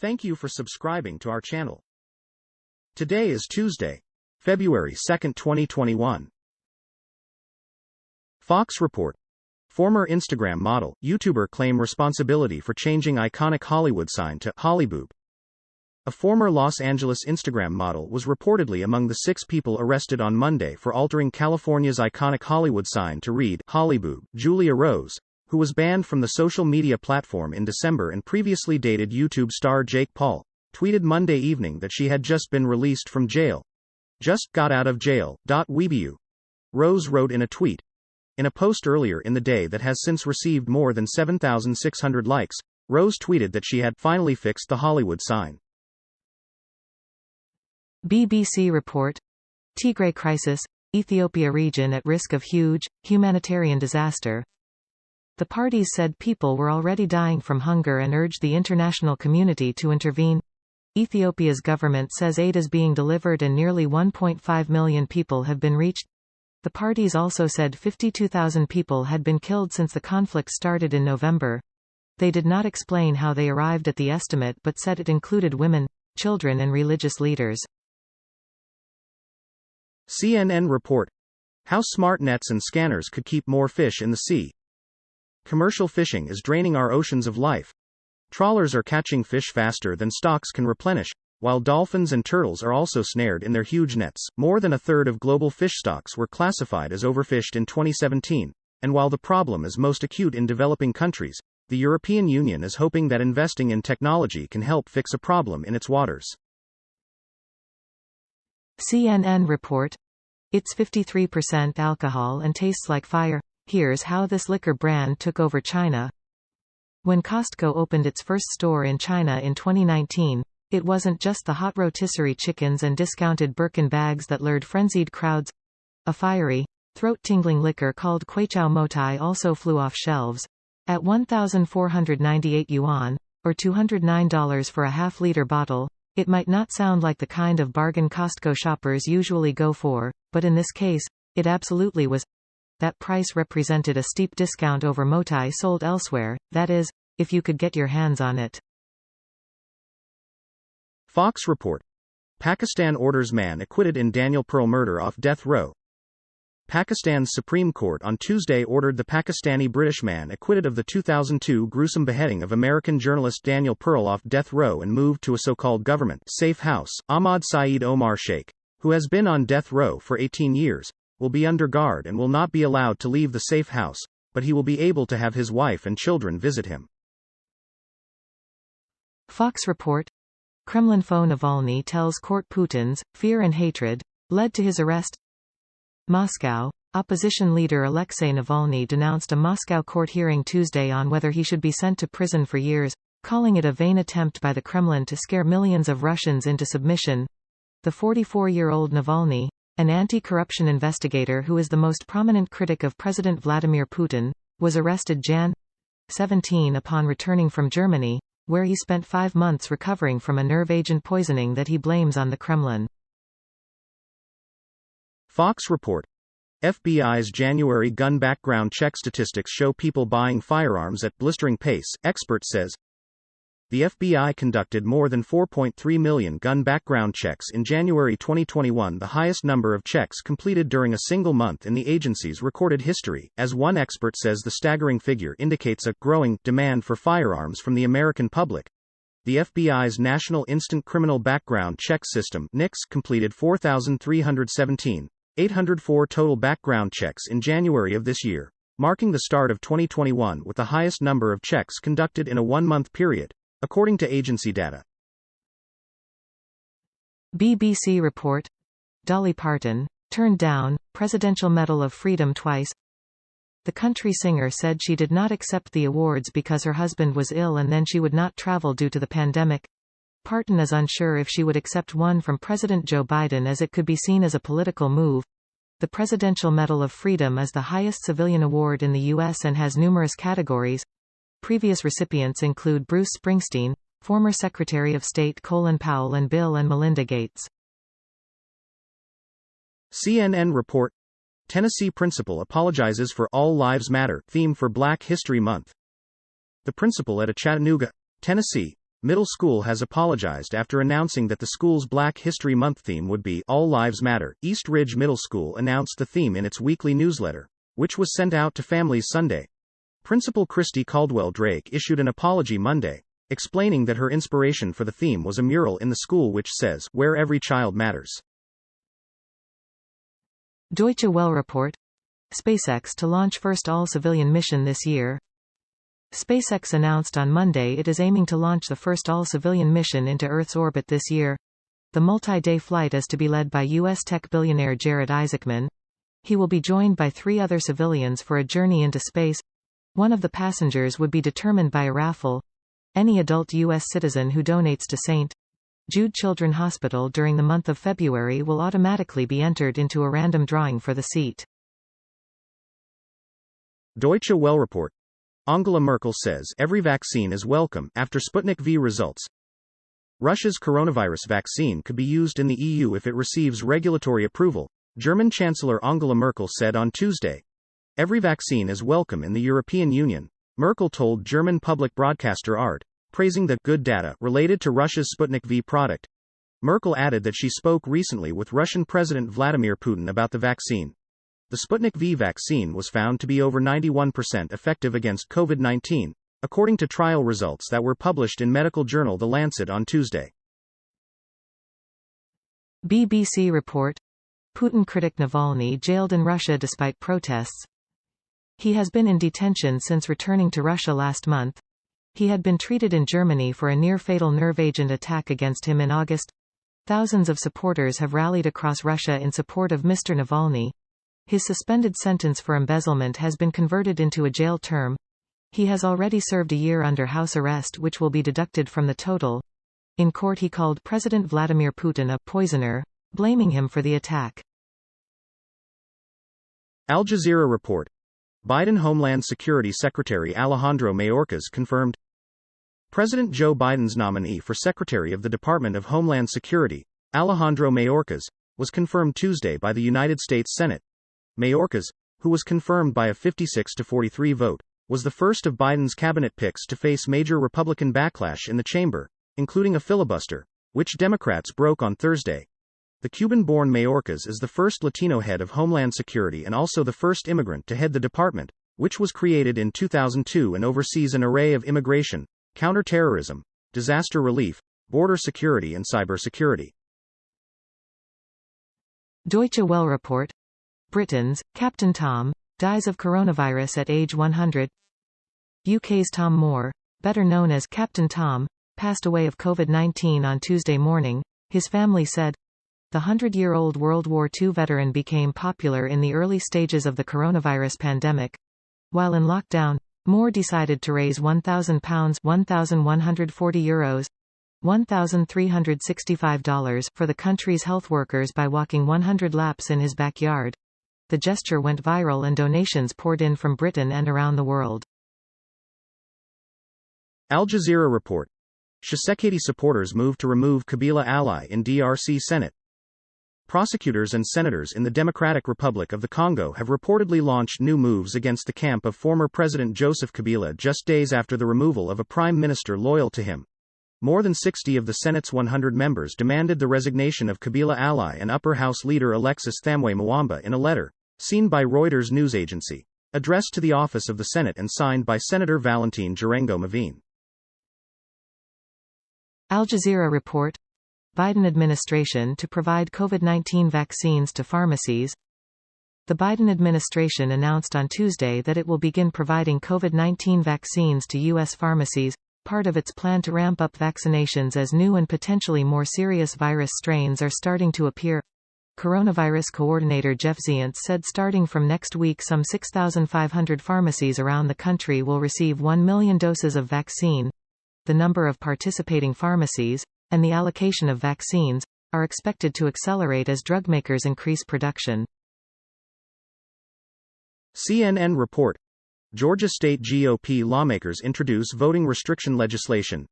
Thank you for subscribing to our channel. Today is Tuesday, February 2, 2021. Fox report. Former Instagram model, YouTuber claim responsibility for changing iconic Hollywood sign to Hollyboob. A former Los Angeles Instagram model was reportedly among the 6 people arrested on Monday for altering California's iconic Hollywood sign to read Hollyboob. Julia Rose, who was banned from the social media platform in December and previously dated YouTube star Jake Paul, tweeted Monday evening that she had just been released from jail. Just got out of jail. Weebiu. Rose wrote in a tweet. In a post earlier in the day that has since received more than 7,600 likes, Rose tweeted that she had finally fixed the Hollywood sign. BBC report. Tigray crisis, Ethiopia region at risk of huge, humanitarian disaster. The parties said people were already dying from hunger and urged the international community to intervene. Ethiopia's government says aid is being delivered and nearly 1.5 million people have been reached. The parties also said 52,000 people had been killed since the conflict started in November. They did not explain how they arrived at the estimate but said it included women, children and religious leaders. CNN report. How smart nets and scanners could keep more fish in the sea. Commercial fishing is draining our oceans of life. Trawlers are catching fish faster than stocks can replenish, while dolphins and turtles are also snared in their huge nets. More than a third of global fish stocks were classified as overfished in 2017, and while the problem is most acute in developing countries, the European Union is hoping that investing in technology can help fix a problem in its waters. CNN report. It's 53% alcohol and tastes like fire. Here's how this liquor brand took over China. When Costco opened its first store in China in 2019, it wasn't just the hot rotisserie chickens and discounted Birkin bags that lured frenzied crowds. A fiery, throat-tingling liquor called Kweichow Motai also flew off shelves. At 1,498 yuan, or $209 for a half-liter bottle, it might not sound like the kind of bargain Costco shoppers usually go for, but in this case, it absolutely was. That price represented a steep discount over Motai sold elsewhere, that is, if you could get your hands on it. Fox report. Pakistan orders man acquitted in Daniel Pearl murder off death row. Pakistan's Supreme Court on Tuesday ordered the Pakistani-British man acquitted of the 2002 gruesome beheading of American journalist Daniel Pearl off death row and moved to a so-called government safe house. Ahmad Saeed Omar Sheikh, who has been on death row for 18 years, will be under guard and will not be allowed to leave the safe house, but he will be able to have his wife and children visit him. Fox report. Kremlin foe Navalny tells court Putin's fear and hatred led to his arrest. Moscow. Opposition leader Alexei Navalny denounced a Moscow court hearing Tuesday on whether he should be sent to prison for years, calling it a vain attempt by the Kremlin to scare millions of Russians into submission. The 44-year-old Navalny, an anti-corruption investigator who is the most prominent critic of President Vladimir Putin, was arrested Jan. 17 upon returning from Germany, where he spent 5 months recovering from a nerve agent poisoning that he blames on the Kremlin. Fox report. FBI's January gun background check statistics show people buying firearms at blistering pace, expert says. The FBI conducted more than 4.3 million gun background checks in January 2021, the highest number of checks completed during a single month in the agency's recorded history. As one expert says, the staggering figure indicates a growing demand for firearms from the American public. The FBI's National Instant Criminal Background Check System (NICS) completed 4,317, 804 total background checks in January of this year, marking the start of 2021 with the highest number of checks conducted in a one-month period, according to agency data. BBC report. Dolly Parton turned down Presidential Medal of Freedom twice. The country singer said she did not accept the awards because her husband was ill and then she would not travel due to the pandemic. Parton is unsure if she would accept one from President Joe Biden as it could be seen as a political move. The Presidential Medal of Freedom is the highest civilian award in the U.S. and has numerous categories. Previous recipients include Bruce Springsteen, former Secretary of State Colin Powell and Bill and Melinda Gates. CNN report. Tennessee principal apologizes for All Lives Matter theme for Black History Month. The principal at a Chattanooga, Tennessee, Middle School has apologized after announcing that the school's Black History Month theme would be All Lives Matter. East Ridge Middle School announced the theme in its weekly newsletter, which was sent out to families Sunday. Principal Christy Caldwell Drake issued an apology Monday, explaining that her inspiration for the theme was a mural in the school which says, "Where every child matters." Deutsche Welle report. SpaceX to launch first all-civilian mission this year. SpaceX announced on Monday it is aiming to launch the first all-civilian mission into Earth's orbit this year. The multi-day flight is to be led by U.S. tech billionaire Jared Isaacman. He will be joined by 3 other civilians for a journey into space. One of the passengers would be determined by a raffle. Any adult U.S. citizen who donates to St. Jude Children's Hospital during the month of February will automatically be entered into a random drawing for the seat. Deutsche Welle report. Angela Merkel says every vaccine is welcome after Sputnik V results. Russia's coronavirus vaccine could be used in the EU if it receives regulatory approval, German Chancellor Angela Merkel said on Tuesday. Every vaccine is welcome in the European Union, Merkel told German public broadcaster ARD, praising the good data related to Russia's Sputnik V product. Merkel added that she spoke recently with Russian President Vladimir Putin about the vaccine. The Sputnik V vaccine was found to be over 91% effective against COVID-19, according to trial results that were published in medical journal The Lancet on Tuesday. BBC report. Putin critic Navalny jailed in Russia despite protests. He has been in detention since returning to Russia last month. He had been treated in Germany for a near-fatal nerve agent attack against him in August. Thousands of supporters have rallied across Russia in support of Mr. Navalny. His suspended sentence for embezzlement has been converted into a jail term. He has already served a year under house arrest, which will be deducted from the total. In court he called President Vladimir Putin a poisoner, blaming him for the attack. Al Jazeera report. Biden Homeland Security Secretary Alejandro Mayorkas confirmed. President Joe Biden's nominee for Secretary of the Department of Homeland Security, Alejandro Mayorkas, was confirmed Tuesday by the United States Senate. Mayorkas, who was confirmed by a 56-43 vote, was the first of Biden's cabinet picks to face major Republican backlash in the chamber, including a filibuster, which Democrats broke on Thursday. The Cuban-born Mayorkas is the first Latino head of Homeland Security and also the first immigrant to head the department, which was created in 2002 and oversees an array of immigration, counterterrorism, disaster relief, border security and cybersecurity. Deutsche Welle report. Britain's Captain Tom dies of coronavirus at age 100. UK's Tom Moore, better known as Captain Tom, passed away of COVID-19 on Tuesday morning, his family said. The 100-year-old World War II veteran became popular in the early stages of the coronavirus pandemic. While in lockdown, Moore decided to raise £1,000, €1,140, $1,365 for the country's health workers by walking 100 laps in his backyard. The gesture went viral and donations poured in from Britain and around the world. Al Jazeera report. Tshisekedi supporters move to remove Kabila ally in DRC Senate. Prosecutors and senators in the Democratic Republic of the Congo have reportedly launched new moves against the camp of former President Joseph Kabila just days after the removal of a prime minister loyal to him. More than 60 of the Senate's 100 members demanded the resignation of Kabila ally and upper house leader Alexis Thamwe Mwamba in a letter, seen by Reuters news agency, addressed to the office of the Senate and signed by Senator Valentine Jarengo Mavine. Al Jazeera report. Biden administration to provide COVID-19 vaccines to pharmacies. The Biden administration announced on Tuesday that it will begin providing COVID-19 vaccines to U.S. pharmacies, part of its plan to ramp up vaccinations as new and potentially more serious virus strains are starting to appear. Coronavirus coordinator Jeff Zients said starting from next week some 6,500 pharmacies around the country will receive 1 million doses of vaccine. The number of participating pharmacies, and the allocation of vaccines, are expected to accelerate as drug makers increase production. CNN report. Georgia state GOP lawmakers introduce voting restriction legislation.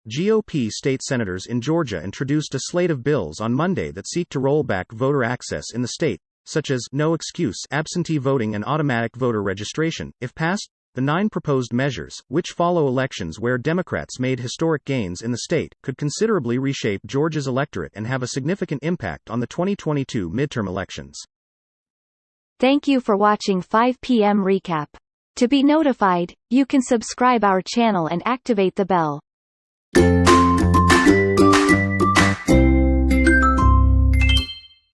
GOP state senators in Georgia introduced a slate of bills on Monday that seek to roll back voter access in the state, such as no excuse absentee voting and automatic voter registration. If passed, The 9 proposed measures, which follow elections where Democrats made historic gains in the state, could considerably reshape Georgia's electorate and have a significant impact on the 2022 midterm elections. Thank you for watching 5 p.m. recap. To be notified, you can subscribe our channel and activate the bell.